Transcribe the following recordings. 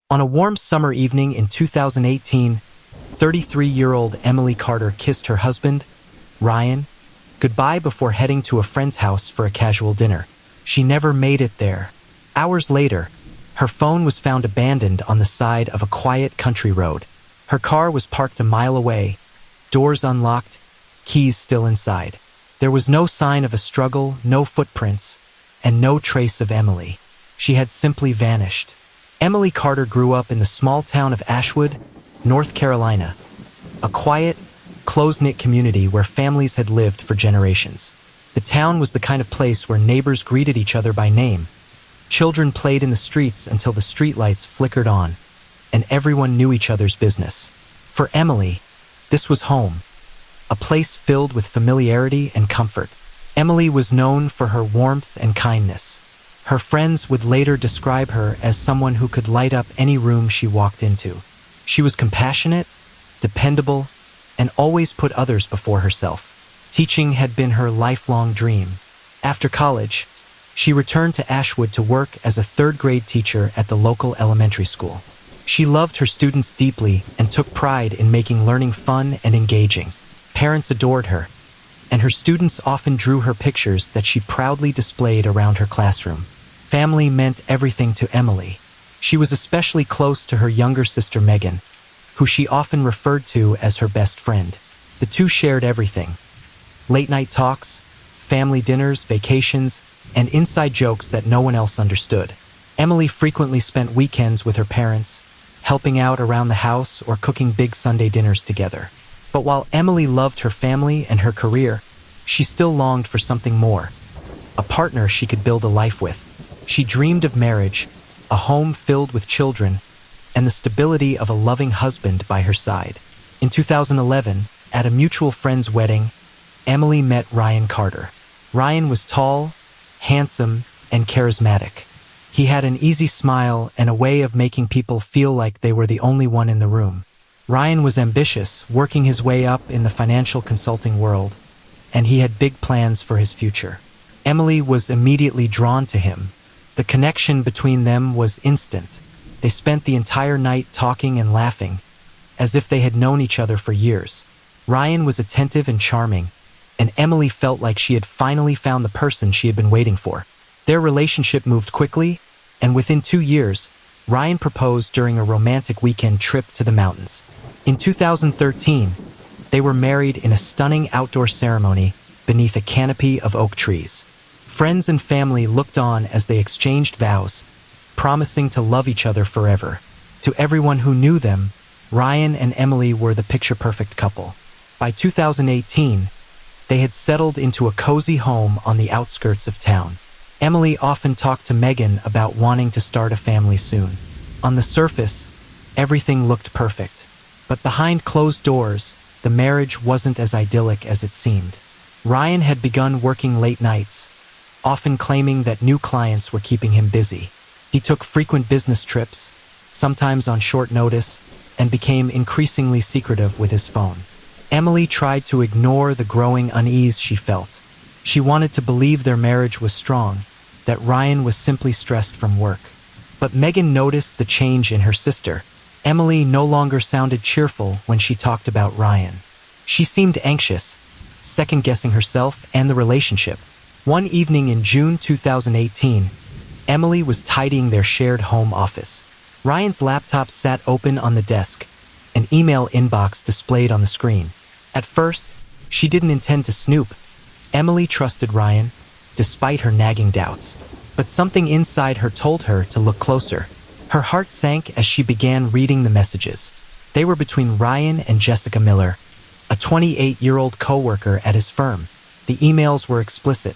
On a warm summer evening in 2018, 33-year-old Emily Carter kissed her husband, Ryan, goodbye before heading to a friend's house for a casual dinner. She never made it there. Hours later, her phone was found abandoned on the side of a quiet country road. Her car was parked a mile away, doors unlocked, keys still inside. There was no sign of a struggle, no footprints, and no trace of Emily. She had simply vanished. Emily Carter grew up in the small town of Ashwood, North Carolina, a quiet, close-knit community where families had lived for generations. The town was the kind of place where neighbors greeted each other by name. Children played in the streets until the streetlights flickered on, and everyone knew each other's business. For Emily, this was home, a place filled with familiarity and comfort. Emily was known for her warmth and kindness. Her friends would later describe her as someone who could light up any room she walked into. She was compassionate, dependable, and always put others before herself. Teaching had been her lifelong dream. After college, she returned to Ashwood to work as a third-grade teacher at the local elementary school. She loved her students deeply and took pride in making learning fun and engaging. Parents adored her, and her students often drew her pictures that she proudly displayed around her classroom. Family meant everything to Emily. She was especially close to her younger sister Megan, who she often referred to as her best friend. The two shared everything: late-night talks, family dinners, vacations, and inside jokes that no one else understood. Emily frequently spent weekends with her parents, helping out around the house or cooking big Sunday dinners together. But while Emily loved her family and her career, she still longed for something more: a partner she could build a life with. She dreamed of marriage, a home filled with children, and the stability of a loving husband by her side. In 2011, at a mutual friend's wedding, Emily met Ryan Carter. Ryan was tall, handsome, and charismatic. He had an easy smile and a way of making people feel like they were the only one in the room. Ryan was ambitious, working his way up in the financial consulting world, and he had big plans for his future. Emily was immediately drawn to him. The connection between them was instant. They spent the entire night talking and laughing, as if they had known each other for years. Ryan was attentive and charming, and Emily felt like she had finally found the person she had been waiting for. Their relationship moved quickly, and within 2 years, Ryan proposed during a romantic weekend trip to the mountains. In 2013, they were married in a stunning outdoor ceremony beneath a canopy of oak trees. Friends and family looked on as they exchanged vows, promising to love each other forever. To everyone who knew them, Ryan and Emily were the picture-perfect couple. By 2018, they had settled into a cozy home on the outskirts of town. Emily often talked to Megan about wanting to start a family soon. On the surface, everything looked perfect. But behind closed doors, the marriage wasn't as idyllic as it seemed. Ryan had begun working late nights, often claiming that new clients were keeping him busy. He took frequent business trips, sometimes on short notice, and became increasingly secretive with his phone. Emily tried to ignore the growing unease she felt. She wanted to believe their marriage was strong, that Ryan was simply stressed from work. But Megan noticed the change in her sister. Emily no longer sounded cheerful when she talked about Ryan. She seemed anxious, second-guessing herself and the relationship. One evening in June 2018, Emily was tidying their shared home office. Ryan's laptop sat open on the desk, an email inbox displayed on the screen. At first, she didn't intend to snoop. Emily trusted Ryan, despite her nagging doubts. But something inside her told her to look closer. Her heart sank as she began reading the messages. They were between Ryan and Jessica Miller, a 28-year-old co-worker at his firm. The emails were explicit,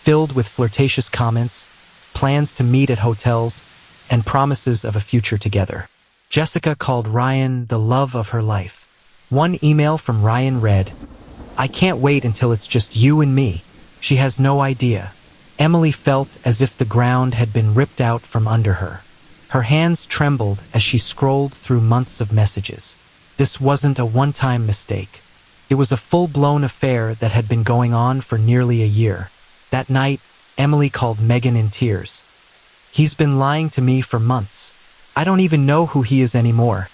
filled with flirtatious comments, plans to meet at hotels, and promises of a future together. Jessica called Ryan the love of her life. One email from Ryan read, "I can't wait until it's just you and me. She has no idea." Emily felt as if the ground had been ripped out from under her. Her hands trembled as she scrolled through months of messages. This wasn't a one-time mistake. It was a full-blown affair that had been going on for nearly a year. That night, Emily called Megan in tears. "He's been lying to me for months. I don't even know who he is anymore,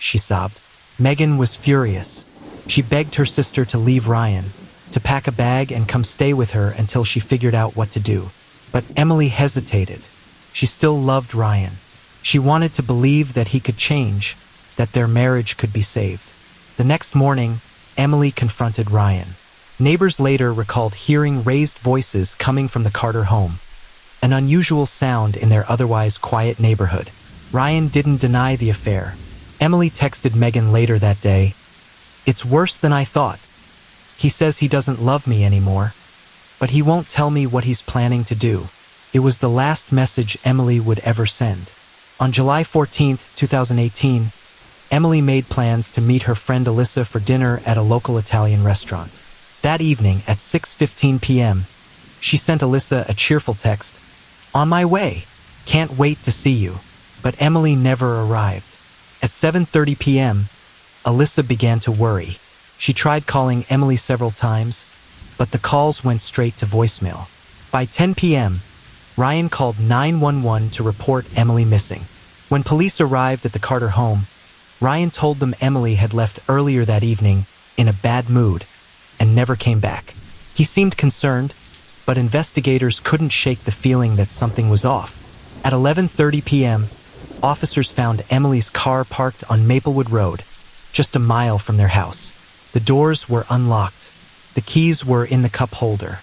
she sobbed. Megan was furious. She begged her sister to leave Ryan, to pack a bag and come stay with her until she figured out what to do. But Emily hesitated. She still loved Ryan. She wanted to believe that he could change, that their marriage could be saved. The next morning, Emily confronted Ryan. Neighbors later recalled hearing raised voices coming from the Carter home, an unusual sound in their otherwise quiet neighborhood. Ryan didn't deny the affair. Emily texted Megan later that day, "It's worse than I thought. He says he doesn't love me anymore, but he won't tell me what he's planning to do." It was the last message Emily would ever send. On July 14, 2018, Emily made plans to meet her friend Alyssa for dinner at a local Italian restaurant. That evening, at 6:15 p.m., she sent Alyssa a cheerful text, "On my way. Can't wait to see you." But Emily never arrived. At 7:30 p.m., Alyssa began to worry. She tried calling Emily several times, but the calls went straight to voicemail. By 10 p.m., Ryan called 911 to report Emily missing. When police arrived at the Carter home, Ryan told them Emily had left earlier that evening in a bad mood and never came back. He seemed concerned, but investigators couldn't shake the feeling that something was off. At 11:30 p.m., officers found Emily's car parked on Maplewood Road, just a mile from their house. The doors were unlocked. The keys were in the cup holder.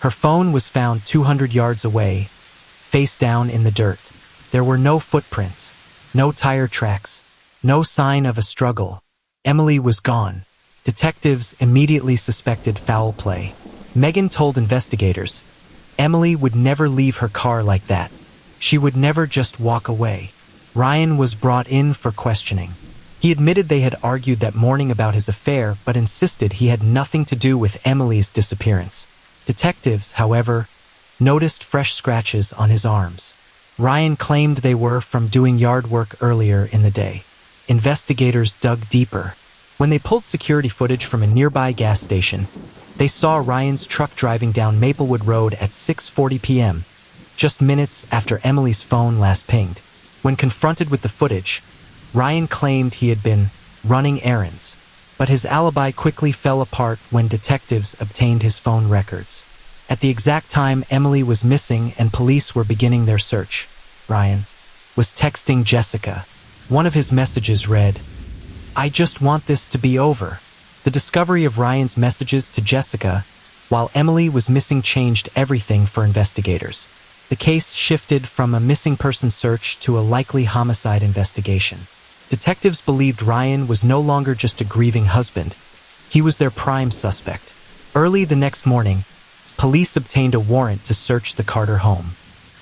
Her phone was found 200 yards away, face down in the dirt. There were no footprints, no tire tracks, no sign of a struggle. Emily was gone. Detectives immediately suspected foul play. Megan told investigators, Emily would never leave her car like that. She would never just walk away. Ryan was brought in for questioning. He admitted they had argued that morning about his affair, but insisted he had nothing to do with Emily's disappearance. Detectives, however, noticed fresh scratches on his arms. Ryan claimed they were from doing yard work earlier in the day. Investigators dug deeper. When they pulled security footage from a nearby gas station, they saw Ryan's truck driving down Maplewood Road at 6:40 p.m., just minutes after Emily's phone last pinged. When confronted with the footage, Ryan claimed he had been running errands, but his alibi quickly fell apart when detectives obtained his phone records. At the exact time Emily was missing and police were beginning their search, Ryan was texting Jessica. One of his messages read, "I just want this to be over." The discovery of Ryan's messages to Jessica while Emily was missing changed everything for investigators. The case shifted from a missing person search to a likely homicide investigation. Detectives believed Ryan was no longer just a grieving husband. He was their prime suspect. Early the next morning, police obtained a warrant to search the Carter home.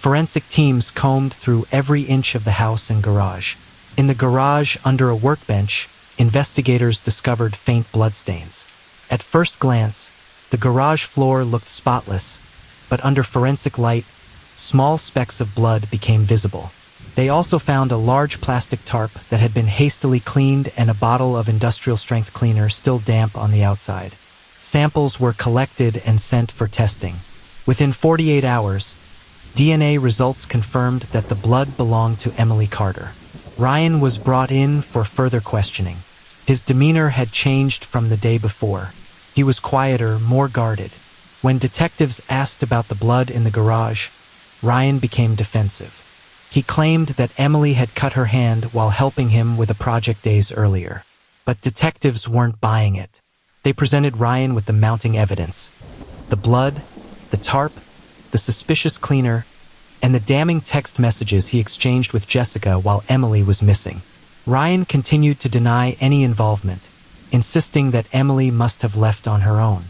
Forensic teams combed through every inch of the house and garage. In the garage, under a workbench, investigators discovered faint bloodstains. At first glance, the garage floor looked spotless, but under forensic light, small specks of blood became visible. They also found a large plastic tarp that had been hastily cleaned and a bottle of industrial-strength cleaner still damp on the outside. Samples were collected and sent for testing. Within 48 hours, DNA results confirmed that the blood belonged to Emily Carter. Ryan was brought in for further questioning. His demeanor had changed from the day before. He was quieter, more guarded. When detectives asked about the blood in the garage, Ryan became defensive. He claimed that Emily had cut her hand while helping him with a project days earlier. But detectives weren't buying it. They presented Ryan with the mounting evidence: the blood, the tarp, the suspicious cleaner, and the damning text messages he exchanged with Jessica while Emily was missing. Ryan continued to deny any involvement, insisting that Emily must have left on her own.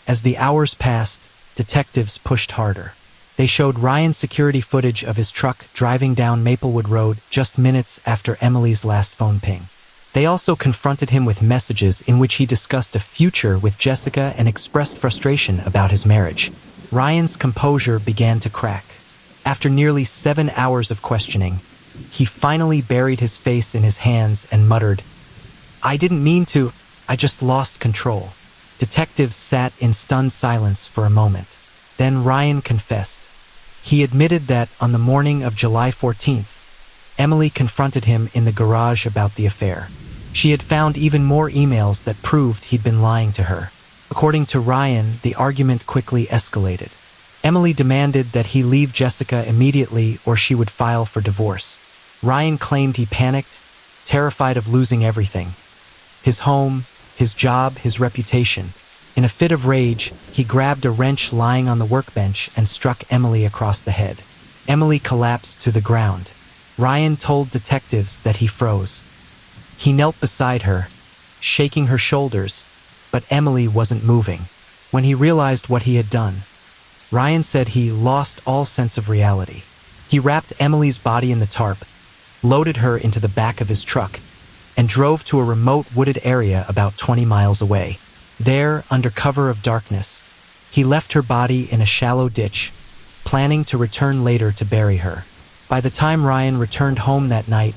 As the hours passed, detectives pushed harder. They showed Ryan security footage of his truck driving down Maplewood Road just minutes after Emily's last phone ping. They also confronted him with messages in which he discussed a future with Jessica and expressed frustration about his marriage. Ryan's composure began to crack. After nearly 7 hours of questioning, he finally buried his face in his hands and muttered, "I didn't mean to, I just lost control." Detectives sat in stunned silence for a moment. Then Ryan confessed. He admitted that on the morning of July 14th, Emily confronted him in the garage about the affair. She had found even more emails that proved he'd been lying to her. According to Ryan, the argument quickly escalated. Emily demanded that he leave Jessica immediately or she would file for divorce. Ryan claimed he panicked, terrified of losing everything. His home, his job, his reputation. In a fit of rage, he grabbed a wrench lying on the workbench and struck Emily across the head. Emily collapsed to the ground. Ryan told detectives that he froze. He knelt beside her, shaking her shoulders, but Emily wasn't moving. When he realized what he had done, Ryan said he lost all sense of reality. He wrapped Emily's body in the tarp, loaded her into the back of his truck, and drove to a remote wooded area about 20 miles away. There, under cover of darkness, he left her body in a shallow ditch, planning to return later to bury her. By the time Ryan returned home that night,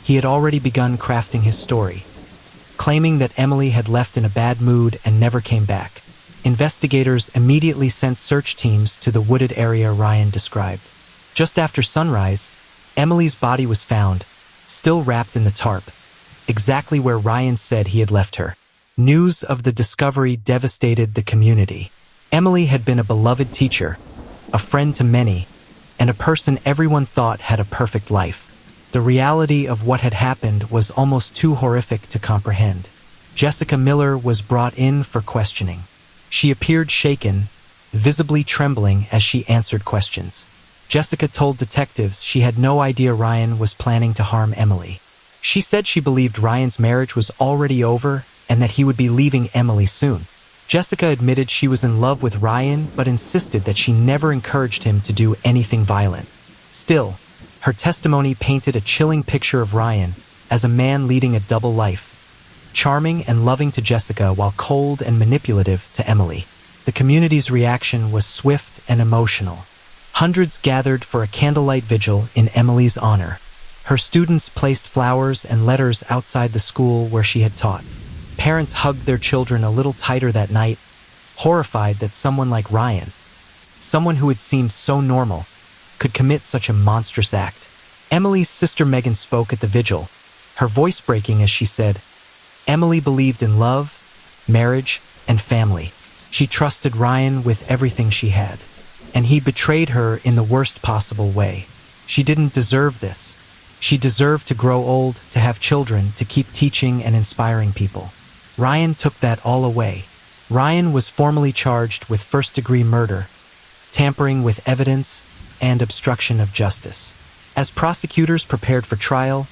he had already begun crafting his story, claiming that Emily had left in a bad mood and never came back. Investigators immediately sent search teams to the wooded area Ryan described. Just after sunrise, Emily's body was found, still wrapped in the tarp, exactly where Ryan said he had left her. News of the discovery devastated the community. Emily had been a beloved teacher, a friend to many, and a person everyone thought had a perfect life. The reality of what had happened was almost too horrific to comprehend. Jessica Miller was brought in for questioning. She appeared shaken, visibly trembling as she answered questions. Jessica told detectives she had no idea Ryan was planning to harm Emily. She said she believed Ryan's marriage was already over and that he would be leaving Emily soon. Jessica admitted she was in love with Ryan but insisted that she never encouraged him to do anything violent. Still, her testimony painted a chilling picture of Ryan as a man leading a double life. Charming and loving to Jessica while cold and manipulative to Emily. The community's reaction was swift and emotional. Hundreds gathered for a candlelight vigil in Emily's honor. Her students placed flowers and letters outside the school where she had taught. Parents hugged their children a little tighter that night, horrified that someone like Ryan, someone who had seemed so normal, could commit such a monstrous act. Emily's sister Megan spoke at the vigil, her voice breaking as she said, Emily believed in love, marriage, and family. She trusted Ryan with everything she had, and he betrayed her in the worst possible way. She didn't deserve this. She deserved to grow old, to have children, to keep teaching and inspiring people. Ryan took that all away. Ryan was formally charged with first-degree murder, tampering with evidence, and obstruction of justice. As prosecutors prepared for trial,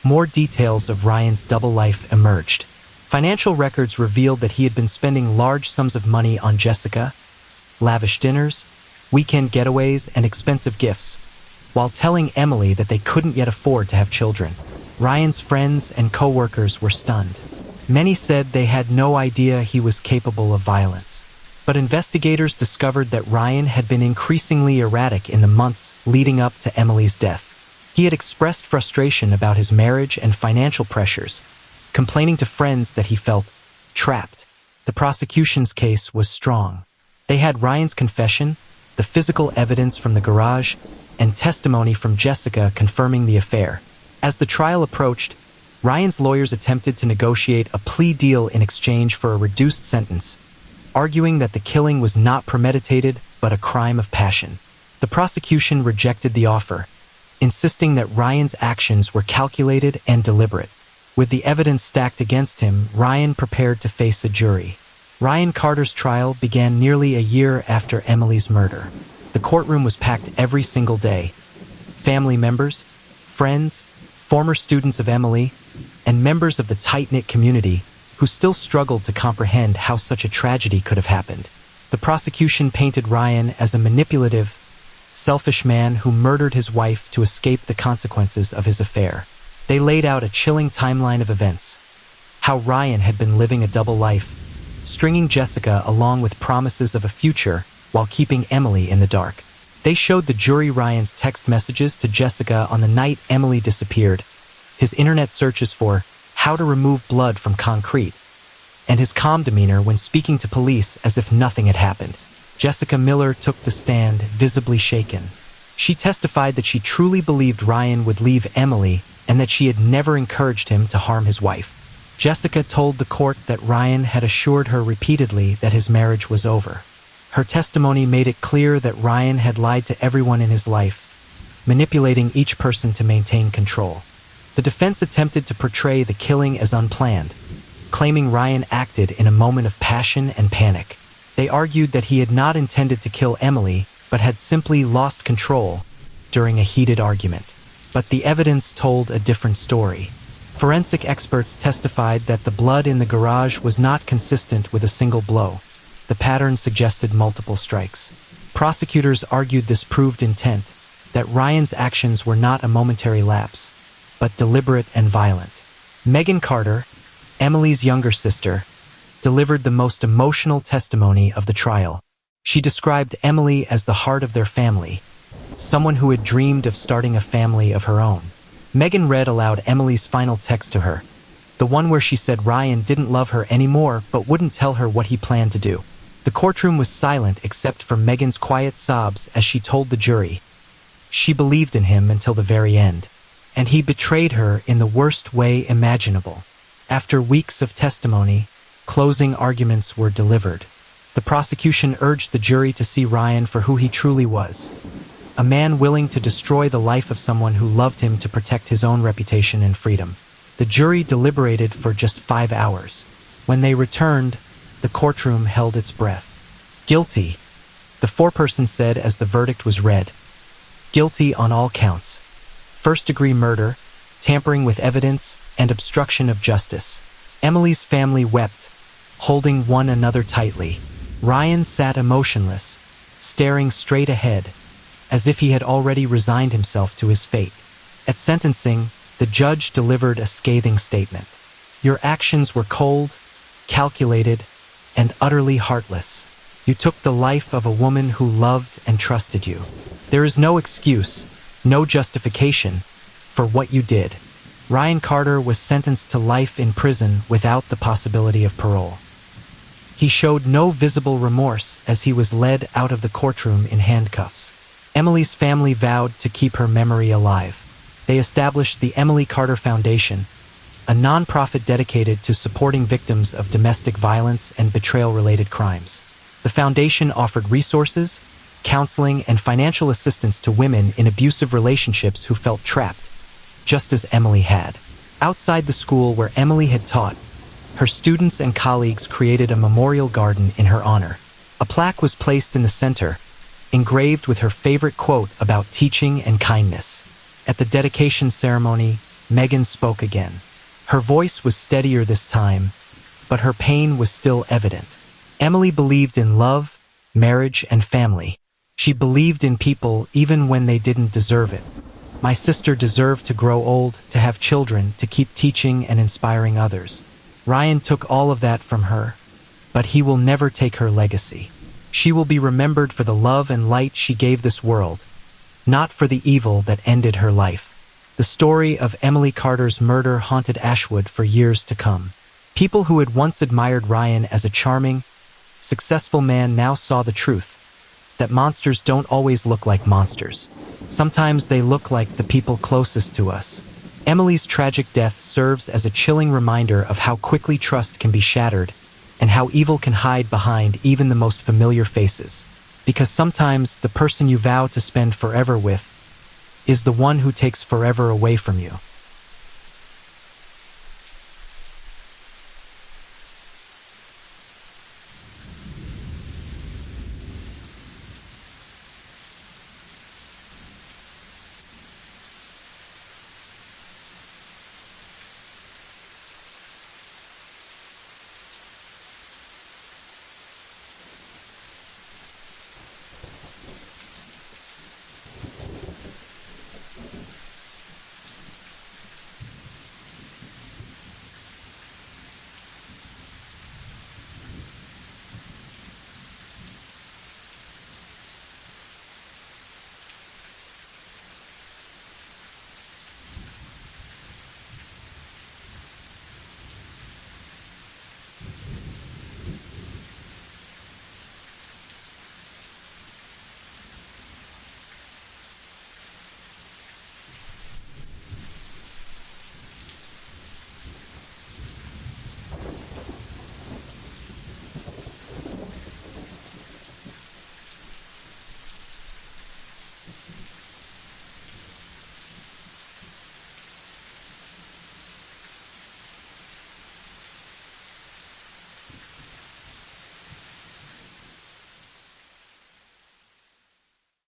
more details of Ryan's double life emerged. Financial records revealed that he had been spending large sums of money on Jessica, lavish dinners, weekend getaways, and expensive gifts, while telling Emily that they couldn't yet afford to have children. Ryan's friends and co-workers were stunned. Many said they had no idea he was capable of violence. But investigators discovered that Ryan had been increasingly erratic in the months leading up to Emily's death. He had expressed frustration about his marriage and financial pressures, complaining to friends that he felt trapped. The prosecution's case was strong. They had Ryan's confession, the physical evidence from the garage, and testimony from Jessica confirming the affair. As the trial approached, Ryan's lawyers attempted to negotiate a plea deal in exchange for a reduced sentence, arguing that the killing was not premeditated but a crime of passion. The prosecution rejected the offer, insisting that Ryan's actions were calculated and deliberate. With the evidence stacked against him, Ryan prepared to face a jury. Ryan Carter's trial began nearly a year after Emily's murder. The courtroom was packed every single day. Family members, friends, former students of Emily, and members of the tight-knit community who still struggled to comprehend how such a tragedy could have happened. The prosecution painted Ryan as a manipulative, selfish man who murdered his wife to escape the consequences of his affair. They laid out a chilling timeline of events. How Ryan had been living a double life, stringing Jessica along with promises of a future while keeping Emily in the dark. They showed the jury Ryan's text messages to Jessica on the night Emily disappeared, his internet searches for how to remove blood from concrete, and his calm demeanor when speaking to police as if nothing had happened. Jessica Miller took the stand, visibly shaken. She testified that she truly believed Ryan would leave Emily and that she had never encouraged him to harm his wife. Jessica told the court that Ryan had assured her repeatedly that his marriage was over. Her testimony made it clear that Ryan had lied to everyone in his life, manipulating each person to maintain control. The defense attempted to portray the killing as unplanned, claiming Ryan acted in a moment of passion and panic. They argued that he had not intended to kill Emily, but had simply lost control during a heated argument. But the evidence told a different story. Forensic experts testified that the blood in the garage was not consistent with a single blow. The pattern suggested multiple strikes. Prosecutors argued this proved intent, that Ryan's actions were not a momentary lapse, but deliberate and violent. Megan Carter, Emily's younger sister, delivered the most emotional testimony of the trial. She described Emily as the heart of their family, someone who had dreamed of starting a family of her own. Megan read aloud Emily's final text to her, the one where she said Ryan didn't love her anymore but wouldn't tell her what he planned to do. The courtroom was silent except for Megan's quiet sobs as she told the jury she believed in him until the very end, and he betrayed her in the worst way imaginable. After weeks of testimony, closing arguments were delivered. The prosecution urged the jury to see Ryan for who he truly was, a man willing to destroy the life of someone who loved him to protect his own reputation and freedom. The jury deliberated for just 5 hours. When they returned, the courtroom held its breath. Guilty, the foreperson said as the verdict was read. Guilty on all counts: first-degree murder, tampering with evidence, and obstruction of justice. Emily's family wept, holding one another tightly. Ryan sat emotionless, staring straight ahead, as if he had already resigned himself to his fate. At sentencing, the judge delivered a scathing statement. Your actions were cold, calculated, and utterly heartless. You took the life of a woman who loved and trusted you. There is no excuse, no justification, for what you did. Ryan Carter was sentenced to life in prison without the possibility of parole. He showed no visible remorse as he was led out of the courtroom in handcuffs. Emily's family vowed to keep her memory alive. They established the Emily Carter Foundation, a nonprofit dedicated to supporting victims of domestic violence and betrayal-related crimes. The foundation offered resources, counseling, and financial assistance to women in abusive relationships who felt trapped, just as Emily had. Outside the school where Emily had taught, her students and colleagues created a memorial garden in her honor. A plaque was placed in the center, engraved with her favorite quote about teaching and kindness. At the dedication ceremony, Megan spoke again. Her voice was steadier this time, but her pain was still evident. Emily believed in love, marriage, and family. She believed in people even when they didn't deserve it. My sister deserved to grow old, to have children, to keep teaching and inspiring others. Ryan took all of that from her, but he will never take her legacy. She will be remembered for the love and light she gave this world, not for the evil that ended her life. The story of Emily Carter's murder haunted Ashwood for years to come. People who had once admired Ryan as a charming, successful man now saw the truth, that monsters don't always look like monsters. Sometimes they look like the people closest to us. Emily's tragic death serves as a chilling reminder of how quickly trust can be shattered and how evil can hide behind even the most familiar faces. Because sometimes the person you vow to spend forever with is the one who takes forever away from you.